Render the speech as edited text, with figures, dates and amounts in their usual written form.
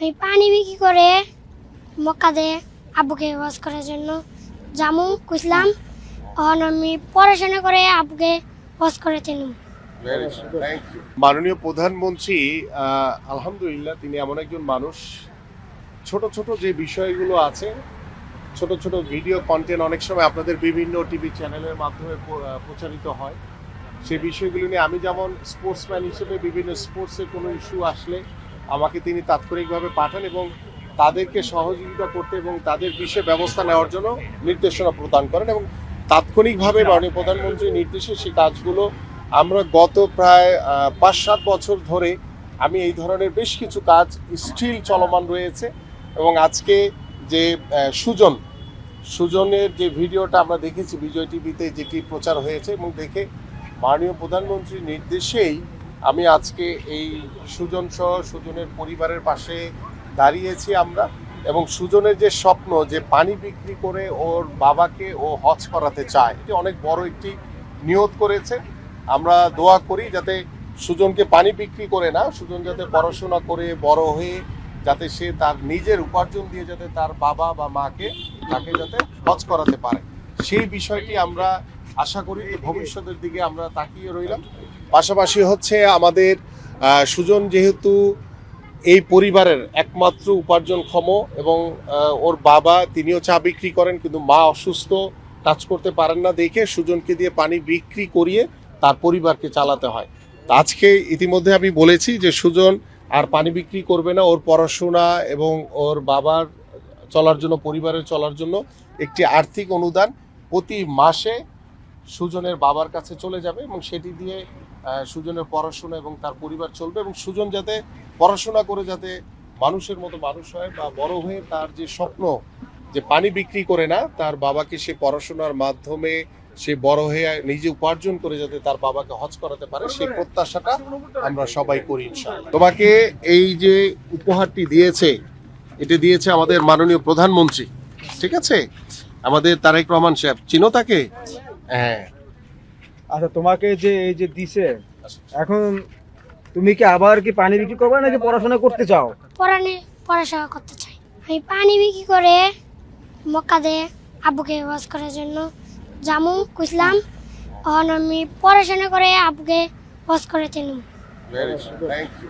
আমি পানি বিক্রি করে মক্কাতে আব্বুকে ওয়াজ করার জন্য জামু কইছিলাম। এখন আমি পড়াশোনা করে আব্বুকে ওয়াজ করে তিনু। মাননীয় প্রধানমন্ত্রী আলহামদুলিল্লাহ তিনি এমন একজন মানুষ, ছোট ছোট যে বিষয়গুলো আছে, ছোট ছোট ভিডিও কন্টেন্ট অনেক সময় আপনাদের বিভিন্ন টিভি চ্যানেলের মাধ্যমে প্রচারিত হয়। সেই বিষয়গুলো নিয়ে আমি যেমন স্পোর্টসম্যান হিসেবে বিভিন্ন স্পোর্টসের কোনো ইস্যু আসলে আমাকে তিনি তাৎক্ষণিকভাবে পাঠান এবং তাদেরকে সহযোগিতা করতে এবং তাদের বিষয়ে ব্যবস্থা নেওয়ার জন্য নির্দেশনা প্রদান করেন এবং তাৎক্ষণিকভাবে মাননীয় প্রধানমন্ত্রীর নির্দেশে সেই কাজগুলো আমরা গত প্রায় 5-7 বছর ধরে আমি এই ধরনের বেশ কিছু কাজ স্টিল চলমান রয়েছে। এবং আজকে যে সুজনের যে ভিডিওটা আমরা দেখেছি বিজয় টিভিতে, যেটি প্রচার হয়েছে এবং দেখে মাননীয় প্রধানমন্ত্রীর নির্দেশেই আমি আজকে এই সুজন সহ সুজনের পরিবারের পাশে দাঁড়িয়েছি আমরা। এবং সুজনের যে স্বপ্ন যে পানি বিক্রি করে ওর বাবাকে ও হজ করাতে চায়, এটি অনেক বড় একটি নিয়ত করেছে। আমরা দোয়া করি যাতে সুজনকে পানি বিক্রি করে না, সুজন যাতে পড়াশোনা করে বড় হয়ে যাতে সে তার নিজের উপার্জন দিয়ে যাতে তার বাবা বা মাকে তাকে যাতে হজ করাতে পারে, সেই বিষয়টি আমরা আশা করি ভবিষ্যতের দিকে আমরা তাকিয়ে রইলাম। পাশাপাশি হচ্ছে আমাদের সুজন যেহেতু এই পরিবারের একমাত্র উপার্জনক্ষম এবং ওর বাবা তিনিও চা বিক্রি করেন, কিন্তু মা অসুস্থ, কাজ করতে পারেন না দেখে সুজনকে দিয়ে পানি বিক্রি করিয়ে তার পরিবারকে চালাতে হয়। আজকে ইতিমধ্যে আমি বলেছি যে সুজন আর পানি বিক্রি করবে না, ওর পড়াশোনা এবং ওর বাবার চলার জন্য, পরিবারের চলার জন্য একটি আর্থিক অনুদান প্রতি মাসে সুজনের বাবার কাছে চলে যাবে এবং সেটি দিয়ে সুজনের পড়াশোনা এবং তার পরিবার চলবে। এবং সুজন যাতে পড়াশোনা করে যাতে মানুষের মতো মানুষ হয় বা বড় হয়ে তার যে স্বপ্ন যে পানি বিক্রি করে না, তার বাবাকে সে পড়াশোনার মাধ্যমে সে বড় হয়ে নিজে উপার্জন করে যাতে তার বাবাকে হজ করাতে পারে, সেই প্রত্যাশাটা আমরা সবাই করি ইনশাআল্লাহ। তোমাকে এই যে উপহারটি দিয়েছে, এটি দিয়েছে আমাদের মাননীয় প্রধানমন্ত্রী, ঠিক আছে, আমাদের তারেক রহমান সাহেব, চিনো তাকে? হ্যাঁ। আচ্ছা, তোমাকে যে এই যে দিছে, এখন তুমি কি আবার কি পানি বিক্রি করবে নাকি পড়াশোনা করতে চাও? পড়াশোনা করতে চাই। আমি পানি বিক্রি করে মক্কাতে আব্বুকে ওয়াজ করার জন্য জামু কইছিলাম। এখন আমি পড়াশোনা করে আব্বুকে ওয়াজ করে Tinu. Very good. Thank you.